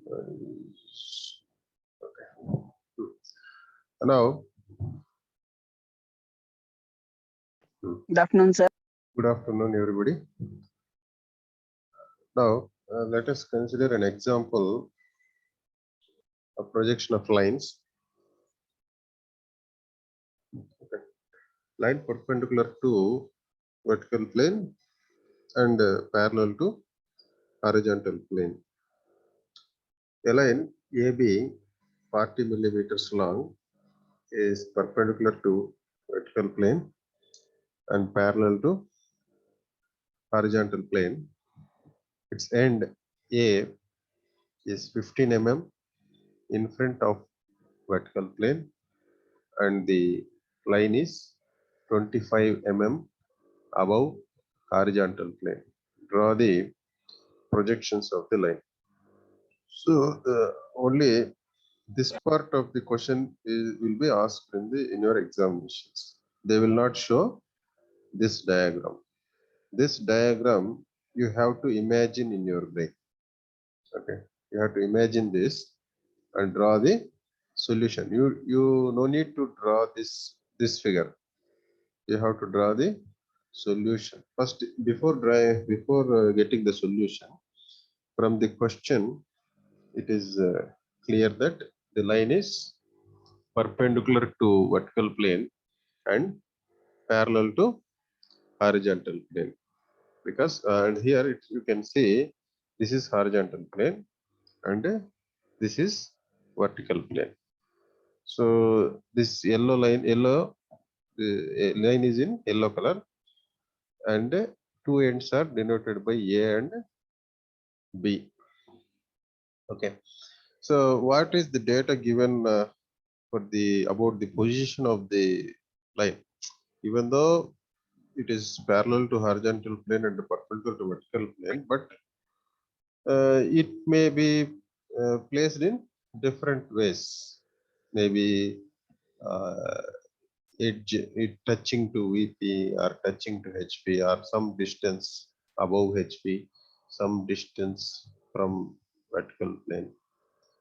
Okay. Now, Good afternoon, sir. good afternoon, everybody. Now, let us consider an example of projection of lines. Okay. Line perpendicular to vertical plane and parallel to horizontal plane. A line AB 40 millimeters long is perpendicular to vertical plane and parallel to horizontal plane. Its end A is 15 mm in front of vertical plane and the line is 25 mm above horizontal plane. Draw the projections of the line. So only this part of the question will be asked in your examinations. They will not show this diagram. This diagram you have to imagine in your brain. Okay, you have to imagine this and draw the solution. You no need to draw this figure. You have to draw the solution first before getting the solution. From the question, it is clear that the line is perpendicular to vertical plane and parallel to horizontal plane, because and here you can see this is horizontal plane and this is vertical plane. So this yellow line is in yellow color and two ends are denoted by A and B. Okay, so what is the data given for the about the position of the line? Even though it is parallel to horizontal plane and perpendicular to vertical plane, but it may be placed in different ways. Maybe it touching to VP or touching to HP or some distance above HP, some distance from vertical plane.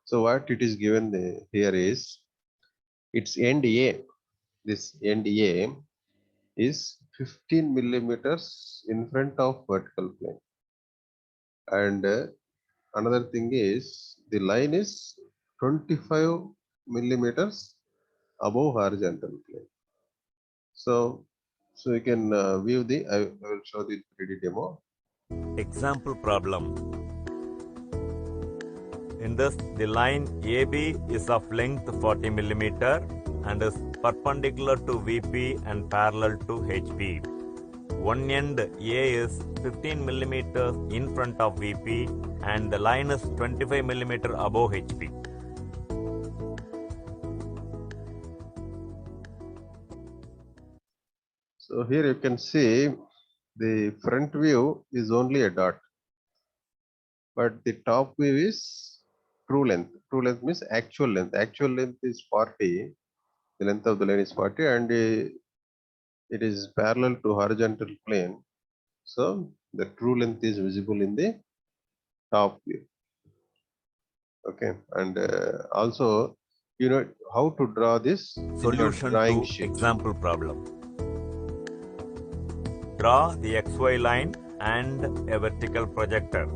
So what it is given here is its end A. This end A is 15 millimeters in front of vertical plane, and another thing is the line is 25 millimeters above horizontal plane. So you can view the I will show the 3D demo. Example problem. In this, the line AB is of length 40 millimeter and is perpendicular to VP and parallel to HP. One end A is 15 millimeters in front of VP and the line is 25 millimeter above HP. So here you can see the front view is only a dot, but the top view is true length. True length means actual length. Actual length is 40. The length of the line is 40 and it is parallel to horizontal plane. So the true length is visible in the top view. Okay, and also you know how to draw this Solution drawing to sheet. example problem. Draw the XY line and a vertical projector.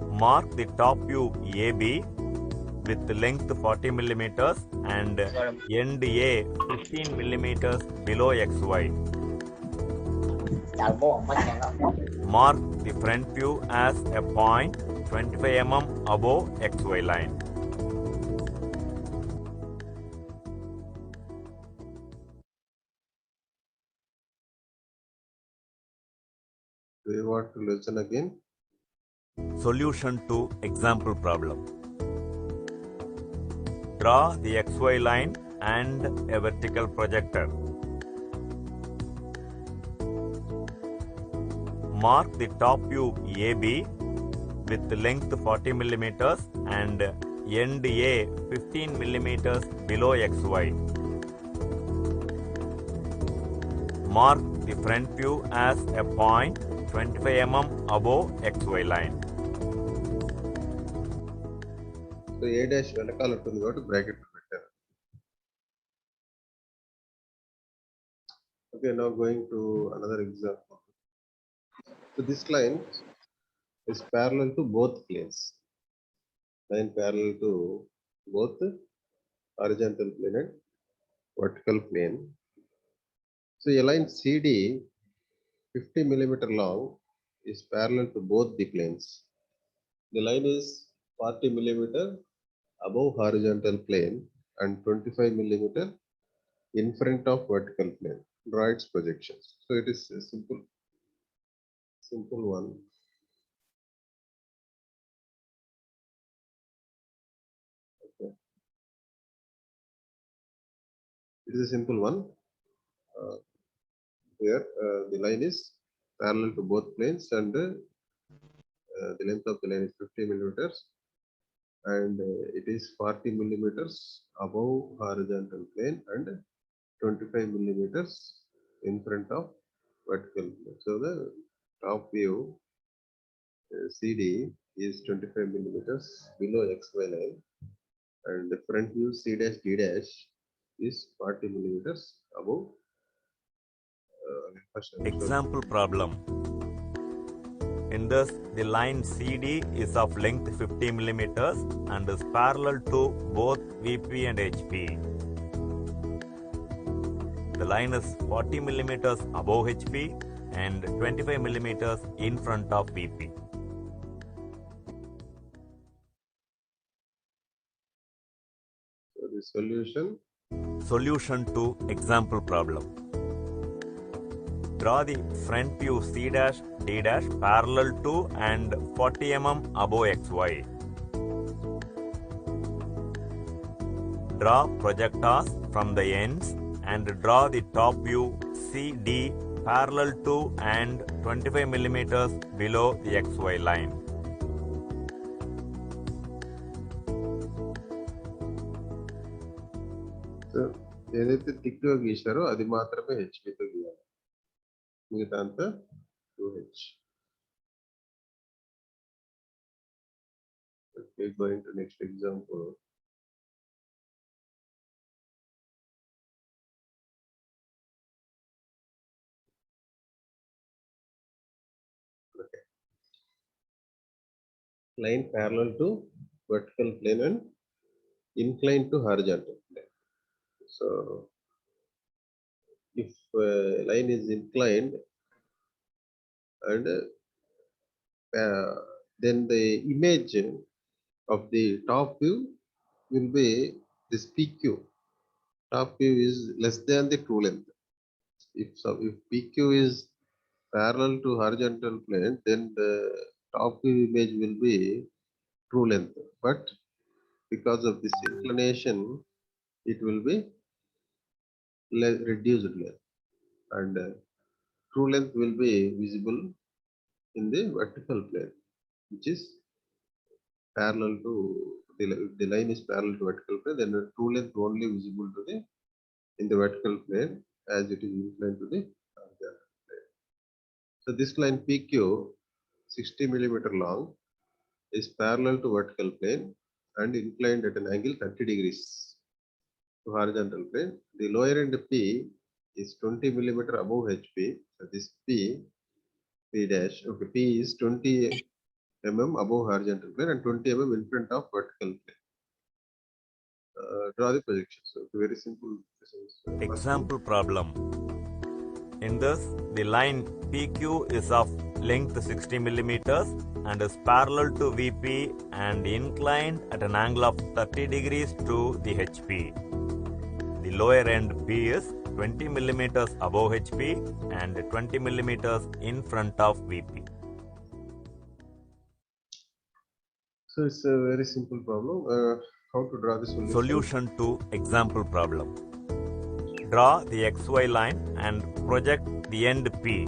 Mark the top view AB with length 40 millimeters and end A 15 millimeters below XY. Mark the front view as a point 25 mm above XY line. Do you want to listen again? Solution to example problem. Draw the XY line and a vertical projector. Mark the top view AB with length 40 millimeters and end A 15 millimeters below XY. Mark the front view as a point 25 mm above XY line. So A dash వెనకాల ఉంటుంది కాబట్టి bracket పెట్టారు. Okay, now going to another example. So this line is parallel to both planes. Line parallel to both horizontal plane and vertical plane. So a line CD 50 millimeter long is parallel to both the planes. The line is 40 millimeter above horizontal plane and 25 millimeter in front of vertical plane. Draw its projections. So it is a simple one. It is a simple one. Here the line is parallel to both planes and the length of the line is 50 millimeters and it is 40 millimeters above horizontal plane and 25 millimeters in front of vertical plane. So the top view CD is 25 millimeters below XY line and the front view C dash D dash is 40 millimeters above. Example problem. In this, the line CD is of length 50 millimeters and is parallel to both VP and HP. The line is 40 millimeters above HP and 25 millimeters in front of VP. So the solution. Solution to example problem. Draw the front view C dash D dash parallel to and 40 mm above XY. Draw projectors from the ends and draw the top view CD parallel to and 25 millimeters below the XY line. So ఏదైతే థిక్గా గీశారో అది మాత్రమే హెచ్పితో గీయాలి, మిగతా అంతా 2H. Okay, going to next example. Okay. Line parallel to vertical plane and inclined to horizontal plane. So if line is inclined and then the image of the top view will be this PQ. Top view is less than the true length. If PQ is parallel to horizontal plane, then the top view image will be true length. But because of this inclination, it will be reduced length, and true length will be visible in the vertical plane, which is parallel to the line is parallel to vertical plane, then the true length only visible to the in the vertical plane as it is inclined to the horizontal plane. So this line PQ 60 millimeter long is parallel to vertical plane and inclined at an angle 30 degrees to horizontal plane. The lower end P is 20 millimeter above HP. So this P dash, okay, P is 20 mm above horizontal plane and 20 mm in front of vertical plane. Draw the projection. So very simple. Example problem. In this, the line PQ is of length 60 millimeters and is parallel to VP and inclined at an angle of 30 degrees to the HP. The lower end P is 20 millimeters above HP and 20 millimeters in front of VP. So it's a very simple problem. How to draw the solution? Solution to example problem. Draw the XY line and project the end P.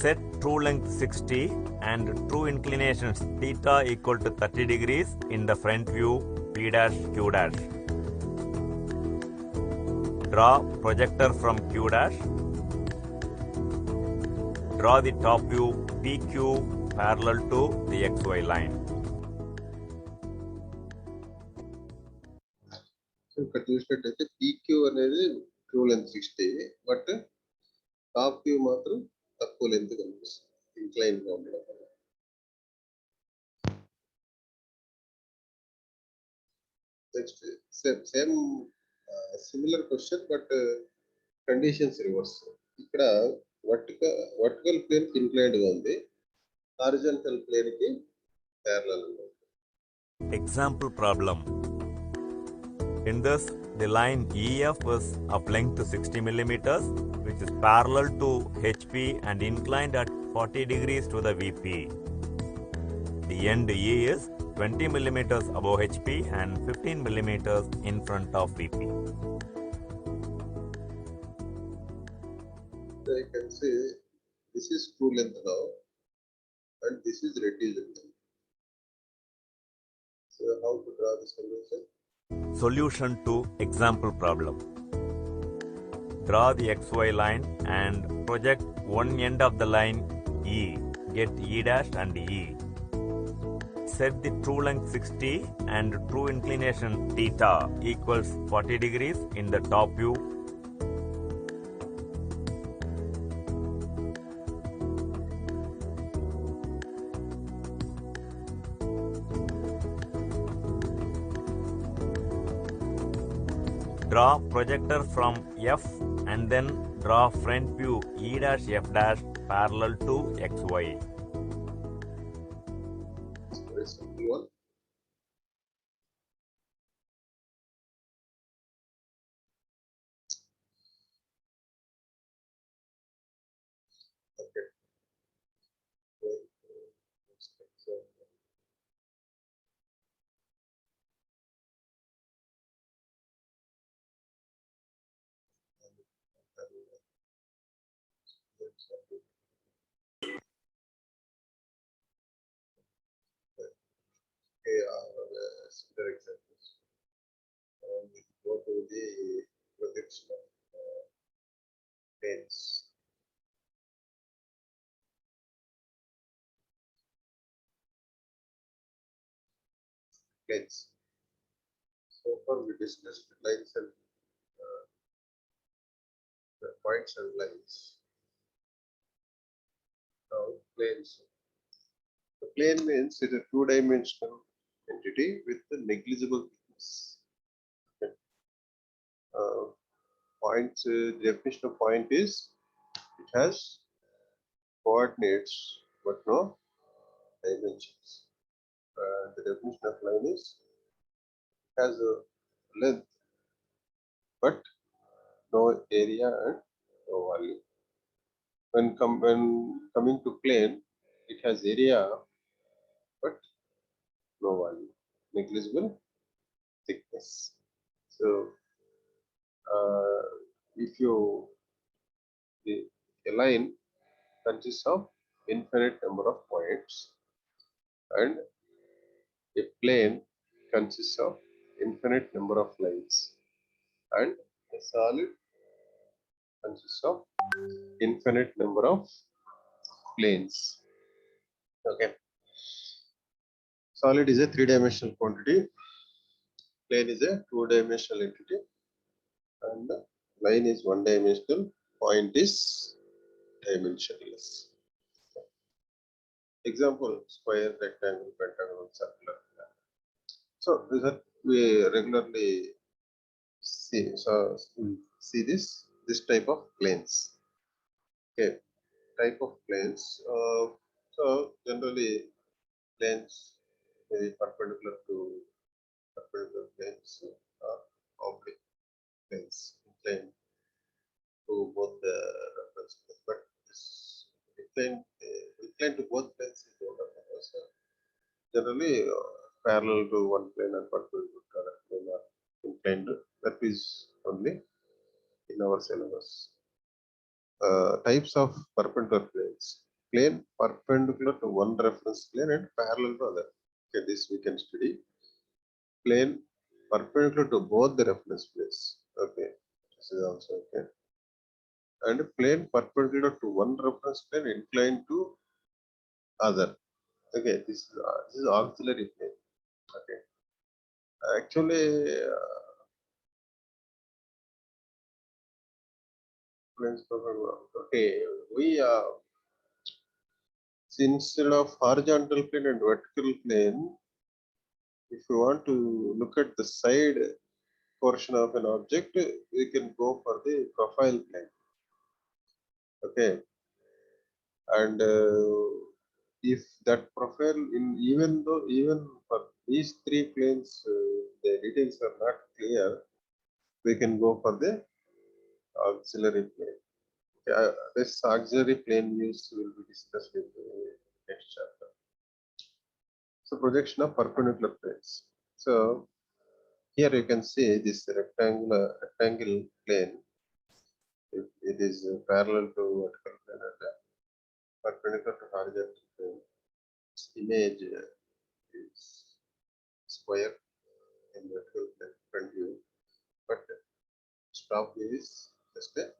Set true length 60 and true inclinations theta equal to 30 degrees in the front view P dash Q dash. Draw projector from Q dash. Draw the top view PQ parallel to the XY line. So ఇక్కడ చూసినట్టయితే PQ అనేది true length 60, but top view మాత్రం తక్కువ length కనిపిస్తుంది, incline గా ఉండడం వల్ల. Next same similar question, but conditions reverse. ఇక్కడ వర్టికల్ ప్లేన్ కి ఇంక్లైన్డ్ గా ఉంది, హారిజాంటల్ ప్లేన్ కి ప్యారలల్ గా ఉంది. Example problem. In this, the line EF is of length 60 millimeters, which is parallel to HP and inclined at 40 degrees to the VP. The end E is 20 millimeters above HP and 15 millimeters in front of VP. So you can say this is true length now, and this is reduced length. So how to draw this solution? Solution to example problem. Draw the XY line and project one end of the line E. Get E dash and E. Set the true length 60 and true inclination theta equals 40 degrees in the top view. Draw projector from F and then draw front view E dash F dash parallel to XY. Very simple one. Okay. Similar examples. We go to the projection of planes. So far we discussed lines and the points and lines. Now planes. The plane means it's a two-dimensional entity with the negligible thickness. Okay. Points. The definition of point is it has coordinates but no dimensions. The definition of line is it has a length but no area and no volume. When coming to plane, it has area but no volume, negligible thickness. So if you a line consists of infinite number of points and a plane consists of infinite number of lines and a solid consists of infinite number of planes. Okay. Solid is a three-dimensional quantity, plane is a two-dimensional entity, and line is one-dimensional, point is dimensionless. Example: square, rectangle, pentagon, circular. So these are we regularly see this type of planes. Okay, type of planes. So generally planes may be perpendicular to perpendicular planes or oblique planes, inclined to both the reference planes, but this inclined to both planes is generally parallel to one plane and perpendicular to other plane are inclined. That is only in our syllabus. Types of perpendicular planes: plane perpendicular to one reference plane and parallel to other. Okay, this we can study. Plane perpendicular to both the reference planes. Okay, This is also okay. And a plane perpendicular to one reference plane inclined to other. Okay, this is auxiliary plane. Okay. Actually, planes perpendicular. Okay, we instead of horizontal plane and vertical plane, if you want to look at the side portion of an object, we can go for the profile plane. Okay, and if that profile even for these three planes, the details are not clear, we can go for the auxiliary plane. This auxiliary plane use will be discussed in the next chapter. So projection of perpendicular planes. So here you can see this rectangle plane. It is parallel to vertical plane and perpendicular to horizontal plane. This image is square in vertical plane front view, but top view is just a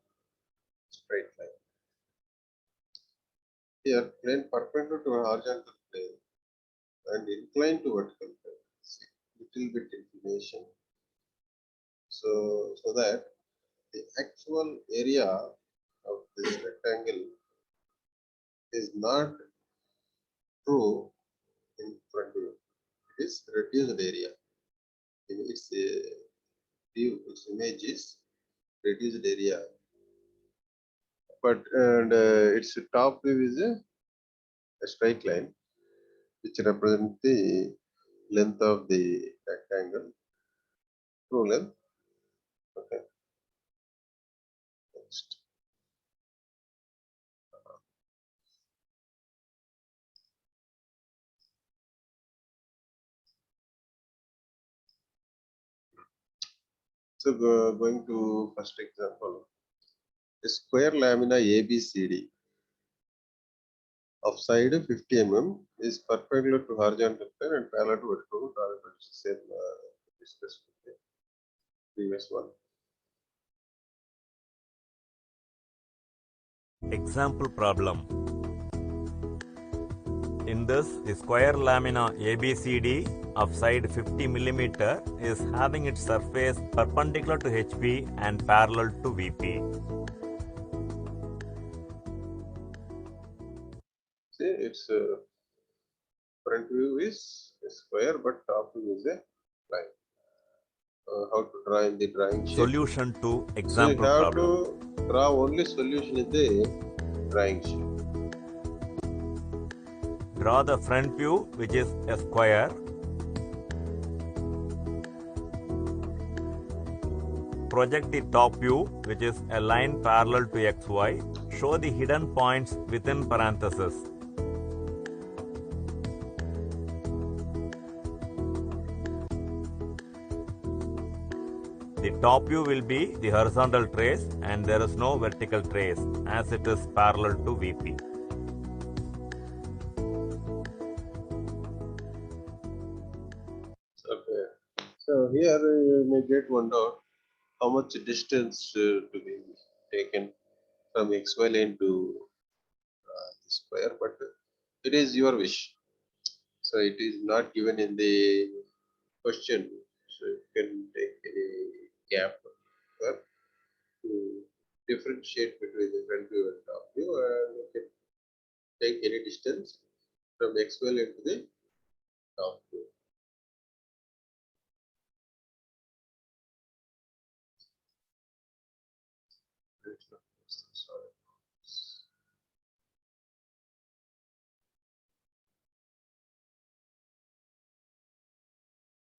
straight line. Here plane perpendicular to horizontal plane and inclined to vertical plane. See, little bit inclination. So that the actual area of this rectangle is not true in front view. It is reduced area. Its view, its image is reduced area. But its top view is a straight line, which represents the length of the rectangle, true length. Okay. Next. So going to first example, a square lamina ABCD of side 50 mm is perpendicular to horizontal plane and parallel to vertical plane. Same discussed with the previous one. Example problem. In this, the square lamina ABCD of side 50 mm is having its surface perpendicular to HP and parallel to VP. See, its front view is a square, but top view is a line. How to draw in the drawing sheet? Solution to So you example have problem. to draw only solution in the drawing sheet. Draw the front view, which is a square. Project the top view, which is a line parallel to XY. Show the hidden points within parentheses. The top view will be the horizontal trace and there is no vertical trace as it is parallel to VP. Okay. So here you may get one doubt, how much distance to be taken from XY lane to the square, but it is your wish. So it is not given in the question. So you can take any gap to differentiate between the front view and top view, and you can take any distance from XY lane to the top view. Sorry.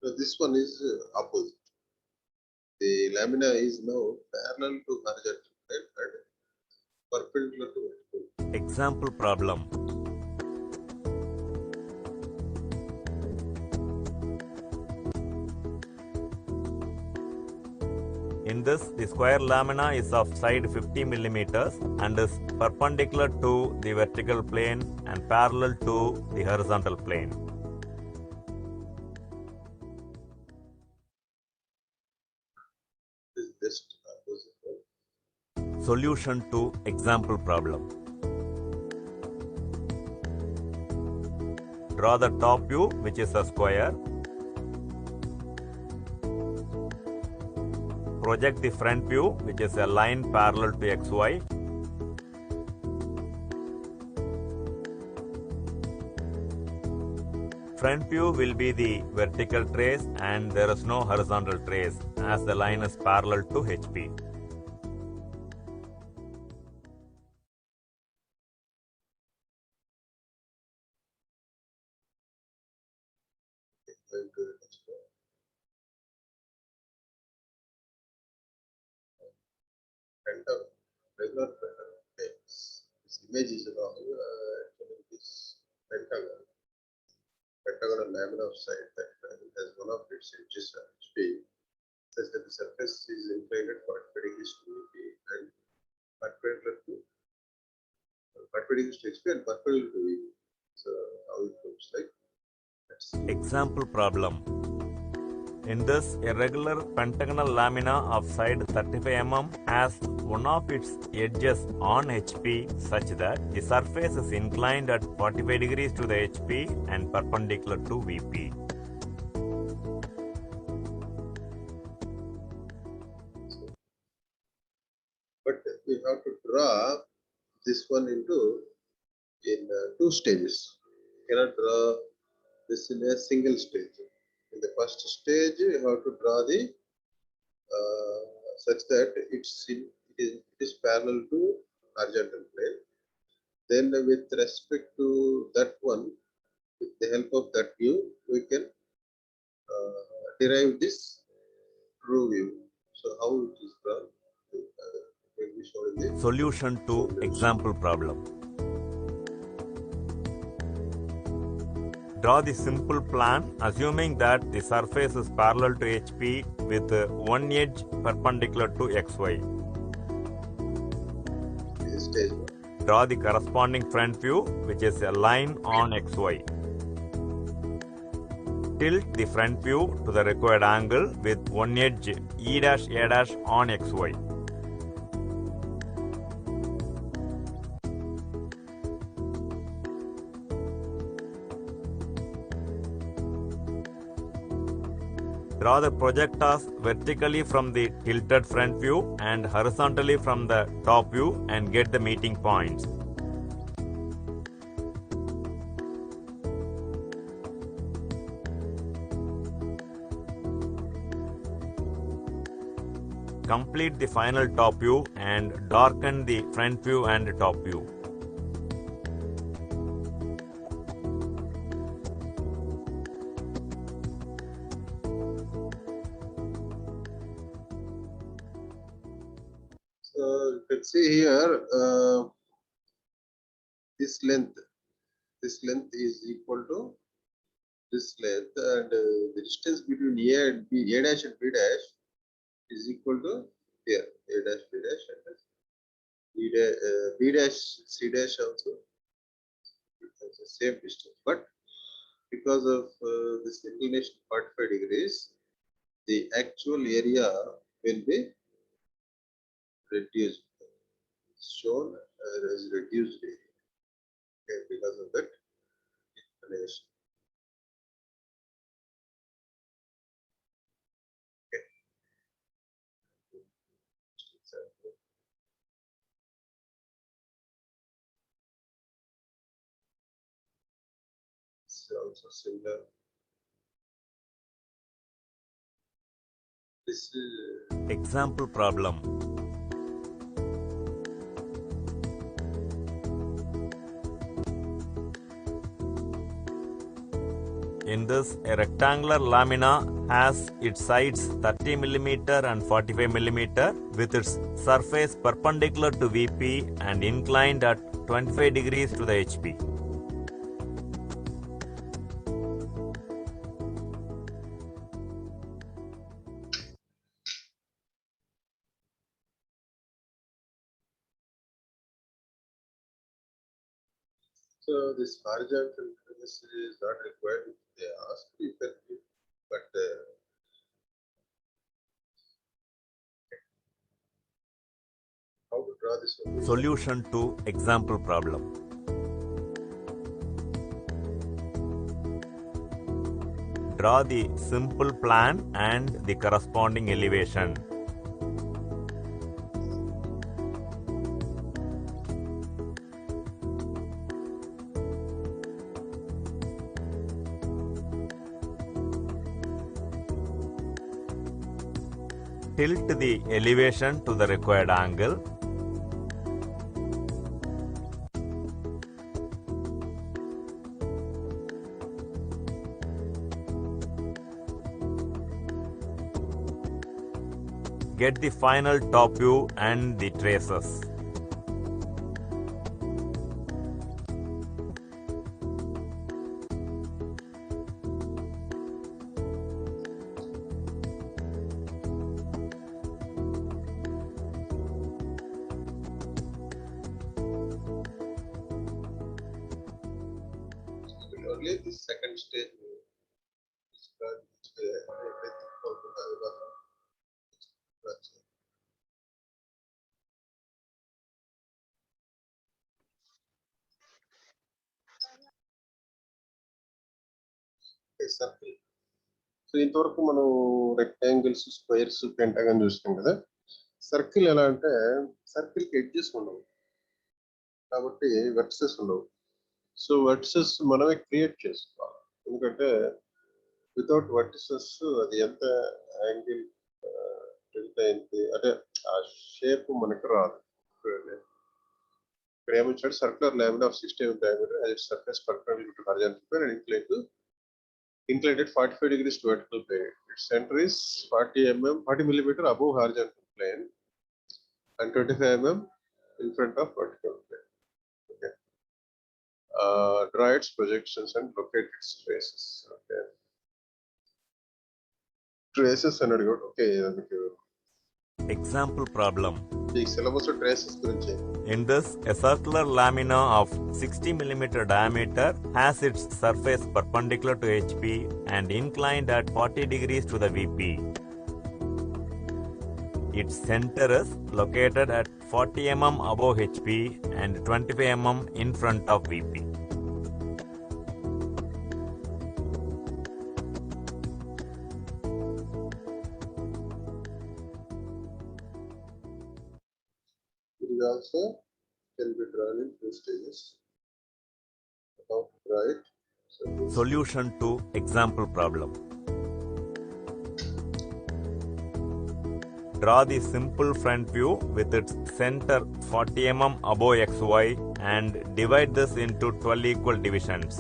So this one is opposite. The lamina is now parallel to horizontal plane and perpendicular to vertical. Example problem. In this, the square lamina is of side 50 mm and is perpendicular to the vertical plane and parallel to the horizontal plane. This is just opposite. Solution to example problem. Draw the top view, which is a square. Project the front view, which is a line parallel to XY. Front view will be the vertical trace and there is no horizontal trace as the line is parallel to HP. Going to the next one. Pentagon, regular pentagon. Okay. This image is wrong. Actually, this pentagonal lamina of side that has one of its edges HP such that the surface is inclined at 45 degrees to VP and perpendicular to HP and perpendicular to VP. So how it looks like. Let's see. Example problem. In this, a regular pentagonal lamina of side 35 mm has one of its edges on HP such that the surface is inclined at 45 degrees to the HP and perpendicular to VP. But we have to draw this one into in two stages. You cannot draw this in a single stage. In the first stage, you have to draw the such that it is parallel to horizontal plane. Then, with respect to that one, with the help of that view, we can derive this true view. So, how it is drawn? Will be shown in the Solution to example problem. Draw the simple plan assuming that the surface is parallel to HP with one edge perpendicular to XY. stage one. Draw the corresponding front view, which is a line on XY. Tilt the front view to the required angle with one edge E'(A' on XY. Draw the projectors vertically from the tilted front view and horizontally from the top view and get the meeting points. Complete the final top view and darken the front view and top view. So you can see here this length is equal to this length, and the distance between A and B, A dash and B dash is equal to here A dash B dash and B dash C dash also has the same distance, but because of this inclination 45 degrees, the actual area will be reduced. It's shown as reduced area, okay, because of that inclination. Okay. It's also similar. This is Example problem. In this, a rectangular lamina has its sides 30 mm and 45 mm with its surface perpendicular to VP and inclined at 25 degrees to the HP. so this horizontal this is not required if they ask you can give, but how to this one. Solution to example problem. Draw the simple plan and the corresponding elevation. Tilt the elevation to the required angle. Get the final top view and the traces. Only the second stage. Circle so ఇంతవరకు మనం rectangles squares pentagon చూస్తాం కదా circle ఎలా అంటే circle కి edges ఉండవు కాబట్టి vertices ఉండవు సో వెర్టిసెస్ మనమే క్రియేట్ చేసుకోవాలి ఎందుకంటే వితౌట్ వెర్టిసెస్ అది ఎంత యాంగిల్ టిల్ట్ అయింది అంటే ఆ షేప్ మనకు రాదు ఇక్కడ ఏమిచ్చాడు circular lamina of 60 mm diameter as its surface perpendicular to horizontal plane and inclined 45 degrees to vertical plane. Its center is 40 millimeter above horizontal plane and 25 mm in front of vertical plane. Okay. Draw its projections and locate its traces. Okay. Traces and okay. Example problem. The syllabus of traces gurinchi. In this, a circular lamina of 60 mm diameter has its surface perpendicular to HP and inclined at 40 degrees to the VP. Its center is located at 40 mm above HP and 25 mm in front of VP. It is also can be drawn in two stages. How to draw it? Solution to example problem. Draw the simple front view with its center 40 mm above XY and divide this into 12 equal divisions.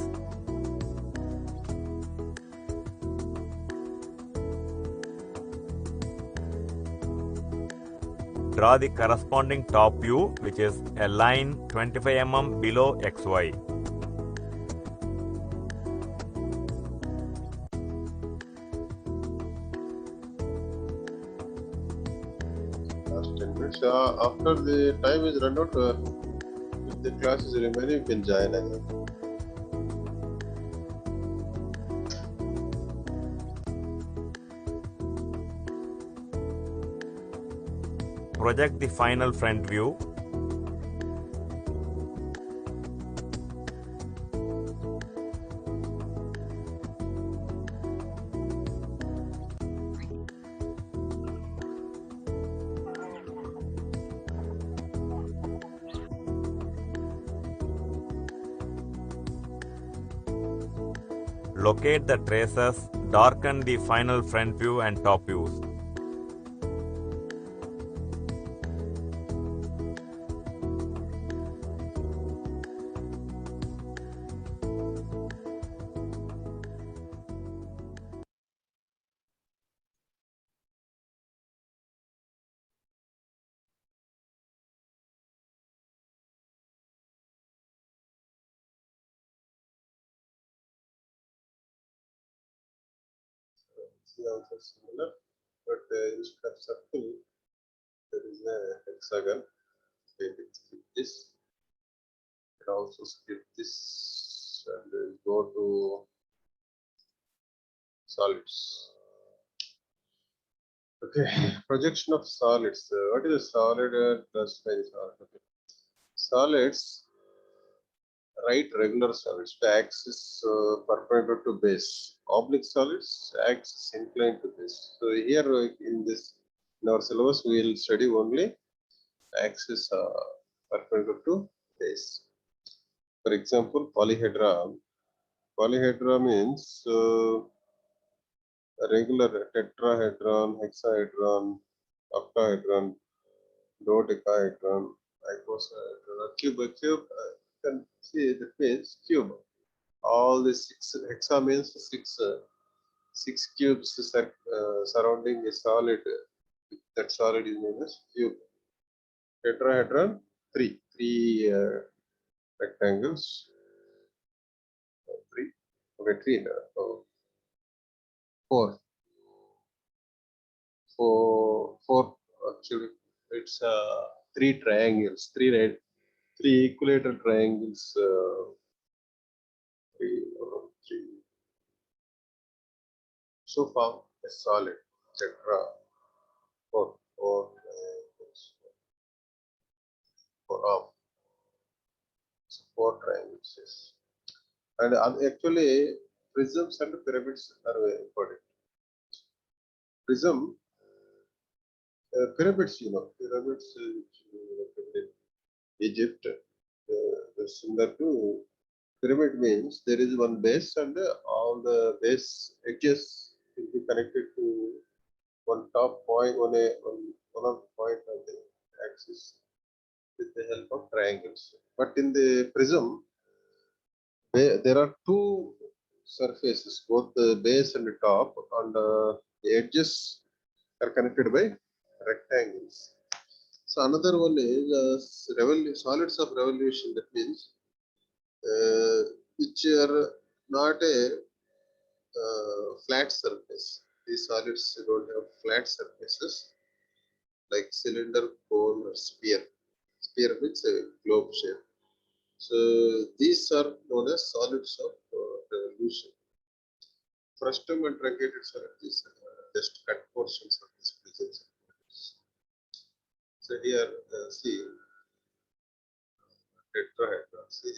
Draw the corresponding top view, which is a line 25 mm below XY. Last 10 minutes. After the time is run out, if the class is remaining, you can join again. Project the final front view. Locate the traces, darken the final front view and top views. See also similar, but instead of circle, there is a hexagon. They can skip this. And also skip this and go to solids. Okay, projection of solids. What is a solid classified solid? Okay. Solids, right, regular solids to axis perpendicular to base. Oblique solids, axis inclined to base. So here in this, in our syllabus, we will study only axis perpendicular to base. For example, polyhedra. Polyhedra means regular tetrahedron, hexahedron, octahedron, dodecahedron, icosahedron, cube. Cube, you can see that means cube. All the six hexa means six cubes surrounding a solid. That solid is known as cube. Tetrahedron, three rectangles. Three. Okay, three. Four. Four. Actually, it's three triangles. Three equilateral triangles. Three. So form a solid tetra. Four arm. So four triangles. Yes. And actually, prisms and pyramids are very important. Prism, pyramids, pyramids in Egypt, similar to pyramid means there is one base and all the base edges will be connected to one top point, one of the point of the axis with the help of triangles. But in the prism, there are two surfaces, both the base and the top, and the edges are connected by rectangles. So another one is solids of revolution. That means which are not a flat surface. These solids don't have flat surfaces like cylinder, cone, or sphere. Sphere means a globe shape. So these are known as solids of revolution. Frustum and truncated solids are just cut portions of this prism. So here, see tetrahedron. See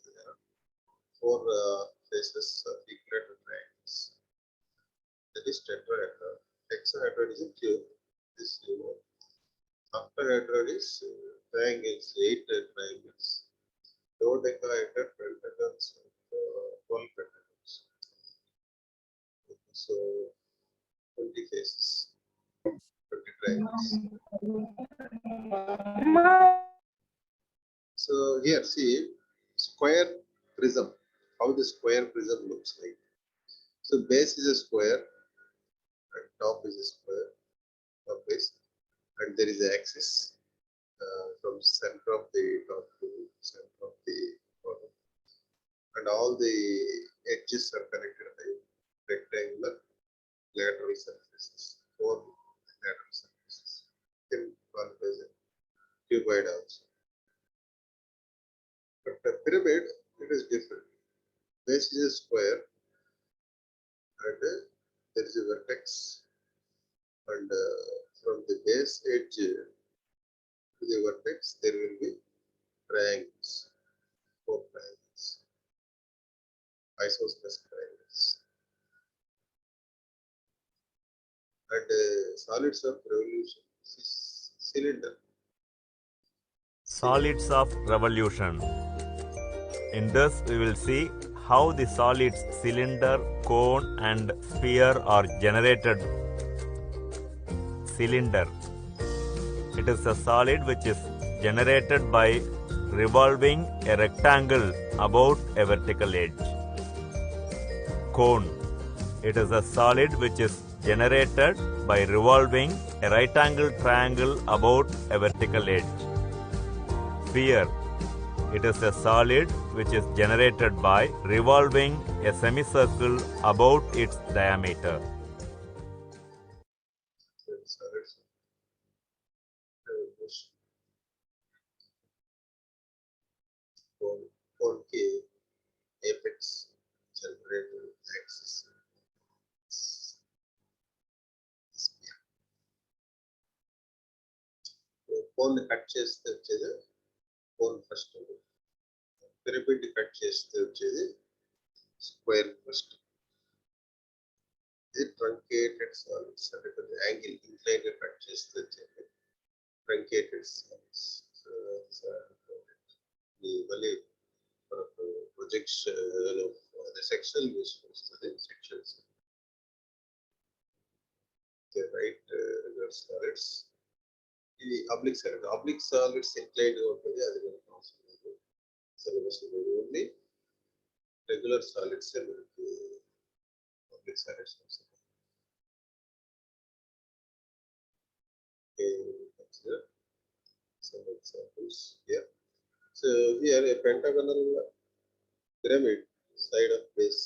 there are four faces of equilateral triangles. That is tetrahedron. Hexahedron is a cube. This octahedron is triangles, eight triangles. Dodecahedron, pentagons, 12 pentagons. So 20 faces, 20 triangles. So here, see square prism. How the square prism looks like. So base is a square, and top is a square. Top base, and there is an axis from center of the top to center of the bottom, and all the edges are connected by rectangular lateral surfaces, four lateral surfaces. You can call it as a cuboid also. But the pyramid, it is different. Base is a square, and there is a vertex, and from the base edge to the vertex, there will be triangles, four triangles, isosceles triangles. And solids of revolution, cylinder. Solids of revolution. In this, we will see how the solids cylinder, cone, and sphere are generated. Cylinder. It is a solid which is generated by revolving a rectangle about a vertical edge. Cone. It is a solid which is generated by revolving a right angle triangle about a vertical edge. Sphere. It is a solid which is generated by revolving a semicircle about its diameter. Solids of revolution. Concave, apex, generator, axis. Sphere. Cone cut చేస్తే వచ్చేది cone first, pyramid cut చేస్తే వచ్చేది square first. ఇది truncated solids అంటే కొంచెం angle incline cut చేస్తే వచ్చేది truncated solids. మళ్ళీ మనకు ప్రొజెక్షన్ సెక్షనల్ వ్యూస్ వస్తుంది. సెక్షన్స్ రైట్ సాలిడ్స్, ఇది oblique solid. Oblique solids incline ఉంటుంది, అది మనకు అవసరం లేదు సిలబస్. ఓన్లీ రెగ్యులర్ సాలిడ్స్ మనకి అబ్లిక్ సాలిడ్స్ అవసరం. Consider some examples here. So here a pentagonal pyramid, side of base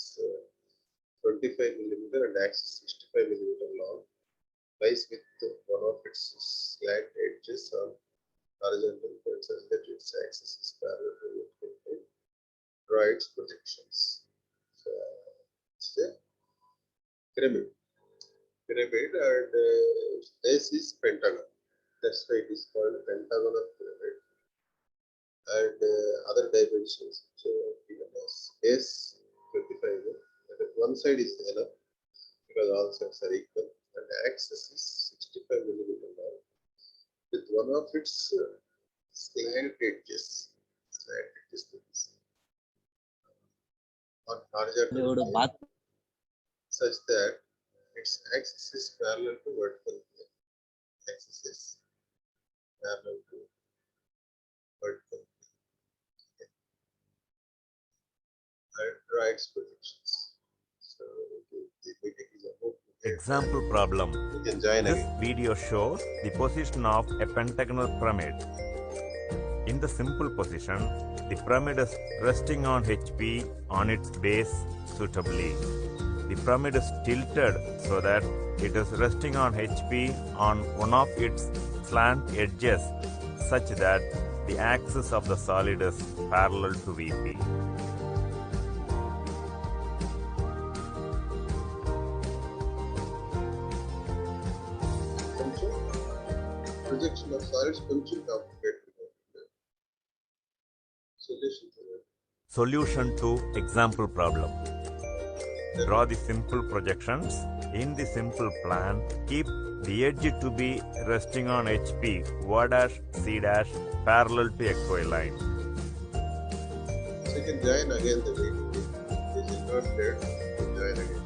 25 millimeter and axis 65 millimeter long, lies with one of its slant edges on horizontal plane such that its axis is parallel to vertical plane. Draw its projections. So it's a pyramid. Pyramid and base is pentagon. That's why it is called pentagonal pyramid. And other dimensions, so given as base 25, and one side is enough because all sides are equal, and the axis is 65 millimeter long with one of its slant edges. Slant edges on horizontal plane, such that its axis is parallel to vertical plane. Axis is parallel to vertical plane. Okay. And draw its projections. So we take example. Example problem. You can join This again. video shows the position of a pentagonal pyramid. In the simple position, the pyramid is resting on HP on its base suitably. The pyramid is tilted so that it is resting on HP on one of its slant edges such that the axis of the solid is parallel to VP. Projection of solids కొంచెం complicated. Solution to that. Solution to example problem. Draw the simple projections. In the simple plan, keep the edge to be resting on HP, O dash, C dash, parallel to XY line. So you can join again the video. This is not there. Join again.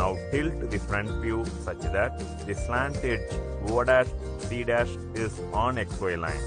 Now tilt the front view such that the slant edge O dash, C dash is on XY line.